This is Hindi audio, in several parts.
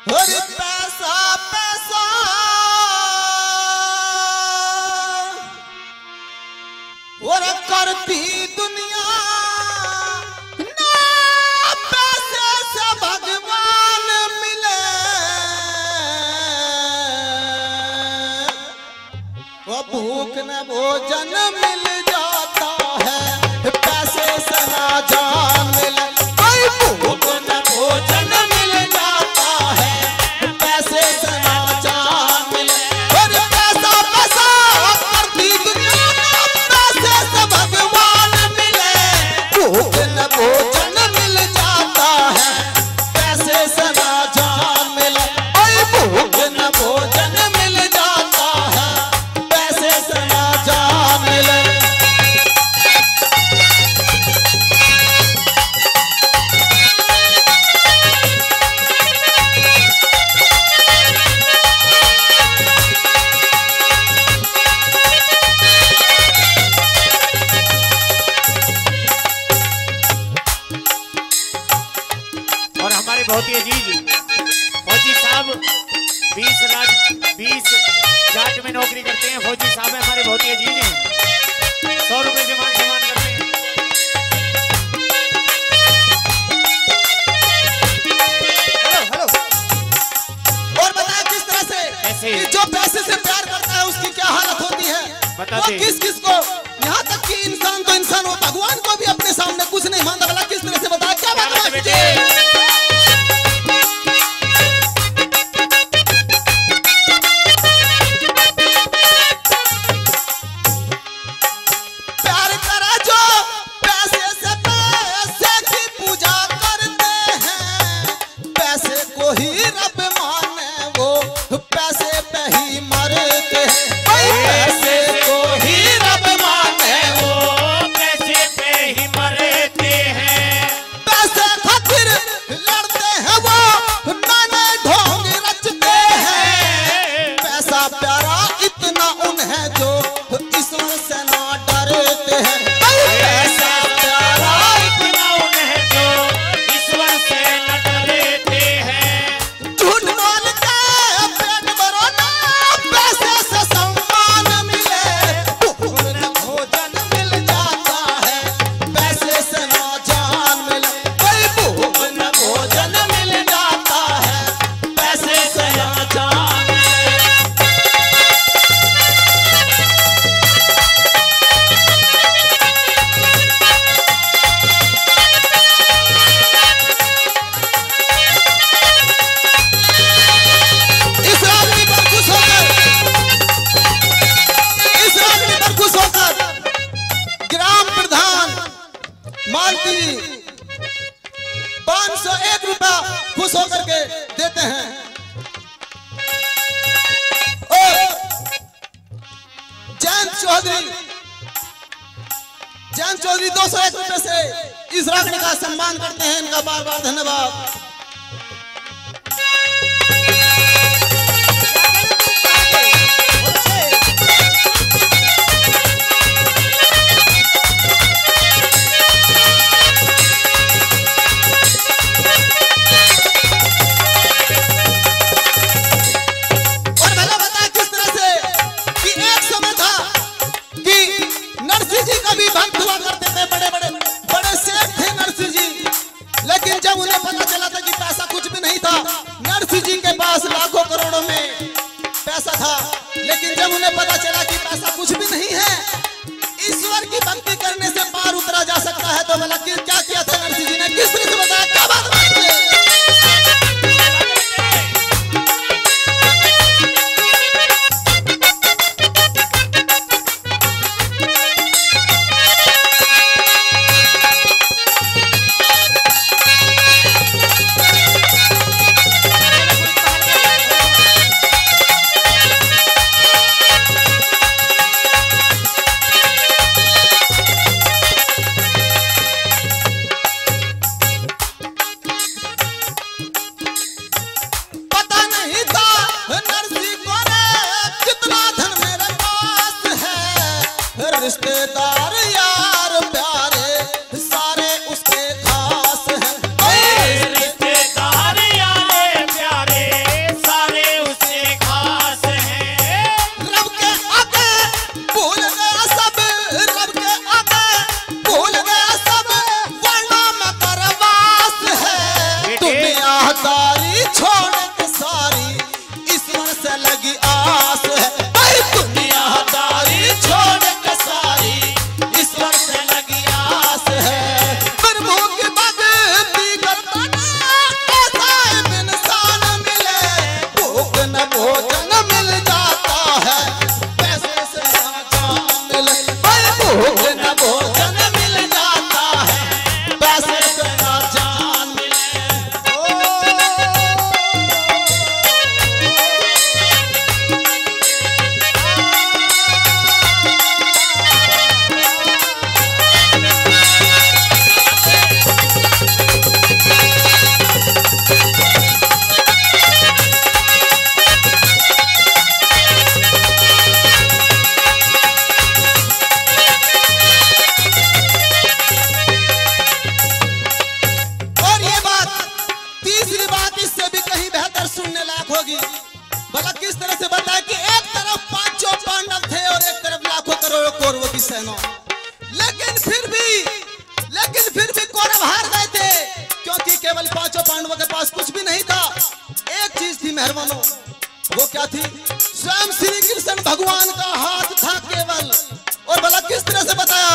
और पैसा पैसा और करती दुनिया ना पैसे से भगवान मिले। वो भूख न भोजन मिल जाता है, पैसे से ना जान मिले। भूख न भोजन मिल जाता है, पैसे से ना जान मिले। और पैसा पैसा करती दुनिया ना पैसे से भगवान मिले। भूख न भोजन मिल जाता है, पैसे से ना जान मिले। भूख न भोजन मिल जाता है, पैसे से ना जान मिले। और हमारे बहुत ही अजीज फौजी साहब 20 जाट में नौकरी करते हैं। फौजी साहब है हमारे बहुत ही अजीज हैं, 100 रुपए से मान सम्मान करते हैं। Hello hello. और बताया किस तरह से कैसे? कि जो पैसे से प्यार करता है उसकी क्या हालत होती है। बताते। वो किस किस को, यहाँ तक कि इंसान तो इंसान हो, भगवान को भी अपने सामने कुछ नहीं मानता। भला किस तरह से बताया, क्या बात है बेटे? प्यार करा जो पैसे से, पैसे की पूजा करते हैं। पैसे को ही रब माने वो पैसे पे ही मरते हैं। पैसे को ही रब माने वो पैसे पे ही मरते हैं। पैसे खातिर लड़ते हैं वो नाने ढोंग रचते हैं। पैसा प्यारा इतना उन्हें जो ईश्वर से ना डरते हैं। पैसा प्यारा इतना उन्हें जो ईश्वर से न डरते हैं। झूठ बोल के पेट भरना, पैसे से सम्मान मिले। भूख न भोजन मिल जाता है, पैसे से ना जान मिले। भूख न भोजन मिल जाता है, पैसे से ना जान मिले। इस रागनी पर खुश होकर ग्राम प्रधान मालती 501 रुपया खुश होकर के देते हैं। और जयंत चौधरी 201 रुपये से इस रागनी का सम्मान करते हैं। इनका बार बार धन्यवाद। और भला बता किस तरह से कि एक समय था कि नरसिंह जी का भी भक्त हुआ करते थे। बड़े सेठ थे नरसिंह जी। लेकिन जब उन्हें पता चला था कि पैसा कुछ भी नहीं था, नरसिंह जी के पास लाखों करोड़ों में पैसा था, लेकिन जब उन्हें पता चला कि पैसा कुछ भी नहीं है, ईश्वर की भक्ति करने से पार उतरा जा सकता है, तो भला क्या किया था नरसिंह जी ने, किस तरह से बताया, क्या बात है? मेहरबानों, वो क्या थी? स्वयं श्री कृष्ण भगवान का हाथ था केवल। और भला किस तरह से बताया?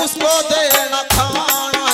उसको देना खाना,